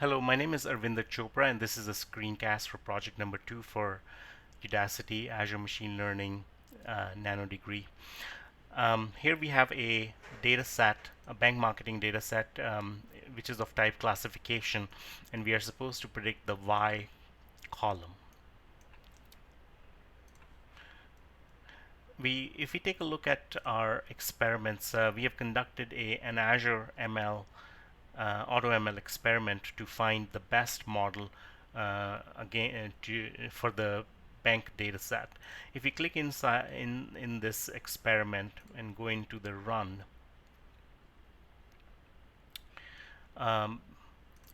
Hello, my name is Arvinder Chopra, and this is a screencast for project number 2 for Udacity, Azure Machine Learning, Nanodegree. Here we have a data set, a bank marketing data set, which is of type classification, and we are supposed to predict the Y column. If we take a look at our experiments, we have conducted an Azure ML AutoML experiment to find the best model for the bank data set. If we click inside in this experiment and go into the run, um,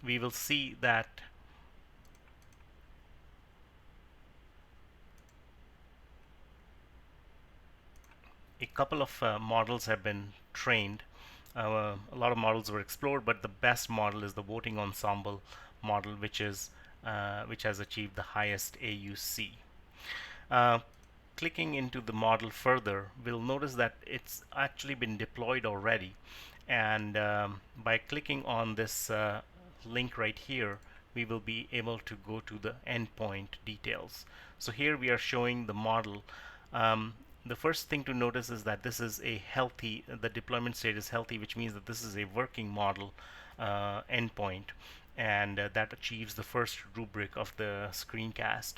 we will see that a couple of models have been trained. A lot of models were explored, but the best model is the voting ensemble model, which has achieved the highest AUC. Uh, Clicking into the model further, we'll notice that it's actually been deployed already. And by clicking on this link right here, we will be able to go to the endpoint details. So here we are showing the model. The first thing to notice is that this is a healthy, the deployment state is healthy, which means that this is a working model endpoint, and that achieves the first rubric of the screencast.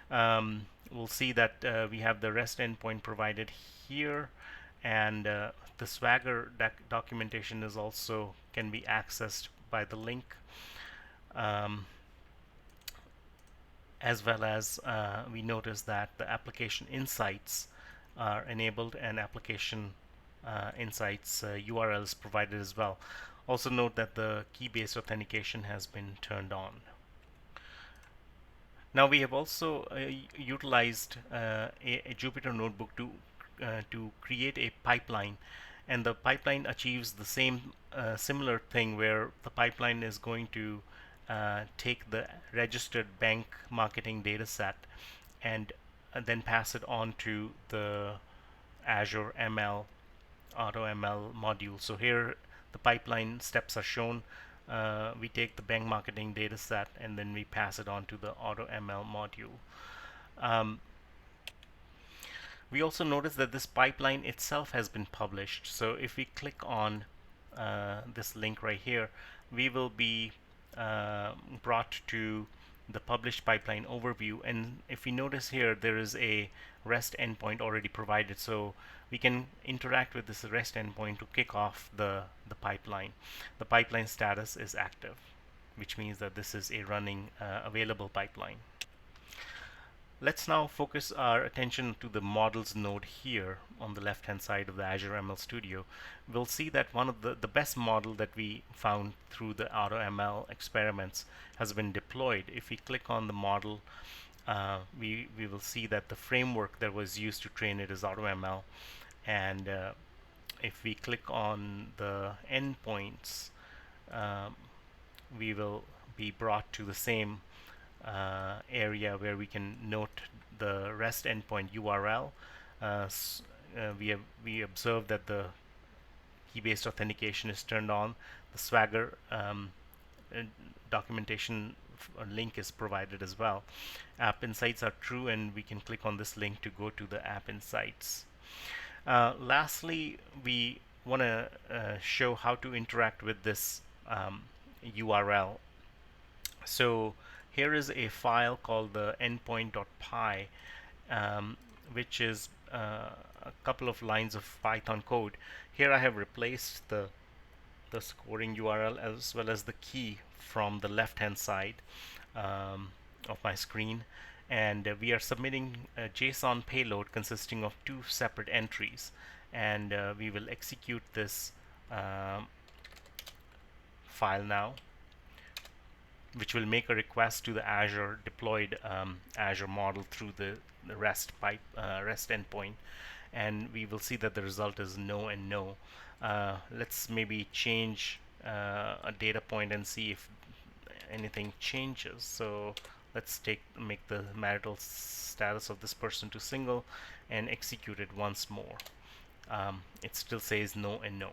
We'll see that we have the REST endpoint provided here, and the Swagger documentation is also can be accessed by the link, um, as well as we notice that the application insights are enabled, and application insights URL is provided as well. Also note that the key-based authentication has been turned on. Now we have also utilized a Jupyter notebook to create a pipeline, and the pipeline achieves the same similar thing, where the pipeline is going to take the registered bank marketing data set and then pass it on to the Azure ML AutoML module. So here the pipeline steps are shown. We take the bank marketing data set and then we pass it on to the AutoML module. Um, we also notice that this pipeline itself has been published. So if we click on this link right here, we will be brought to the published pipeline overview. And if we notice here, there is a REST endpoint already provided. So we can interact with this REST endpoint to kick off the pipeline. The pipeline status is active, which means that this is a running available pipeline. Let's now focus our attention to the models node here on the left hand side of the Azure ML Studio. We'll see that one of the best model that we found through the AutoML experiments has been deployed. If we click on the model, we will see that the framework that was used to train it is AutoML. And if we click on the endpoints, we will be brought to the same area where we can note the REST endpoint URL. We observe that the key-based authentication is turned on. The Swagger documentation link is provided as well. App Insights are true, and we can click on this link to go to the App Insights. Lastly, we want to show how to interact with this URL. So here is a file called the endpoint.py, which is a couple of lines of Python code. Here I have replaced the scoring URL as well as the key from the left hand side of my screen, and we are submitting a JSON payload consisting of two separate entries, and we will execute this file now, which will make a request to the Azure deployed Azure model through the REST endpoint, and we will see that the result is no and no. Let's maybe change a data point and see if anything changes. So let's make the marital status of this person to single and execute it once more. It still says no and no.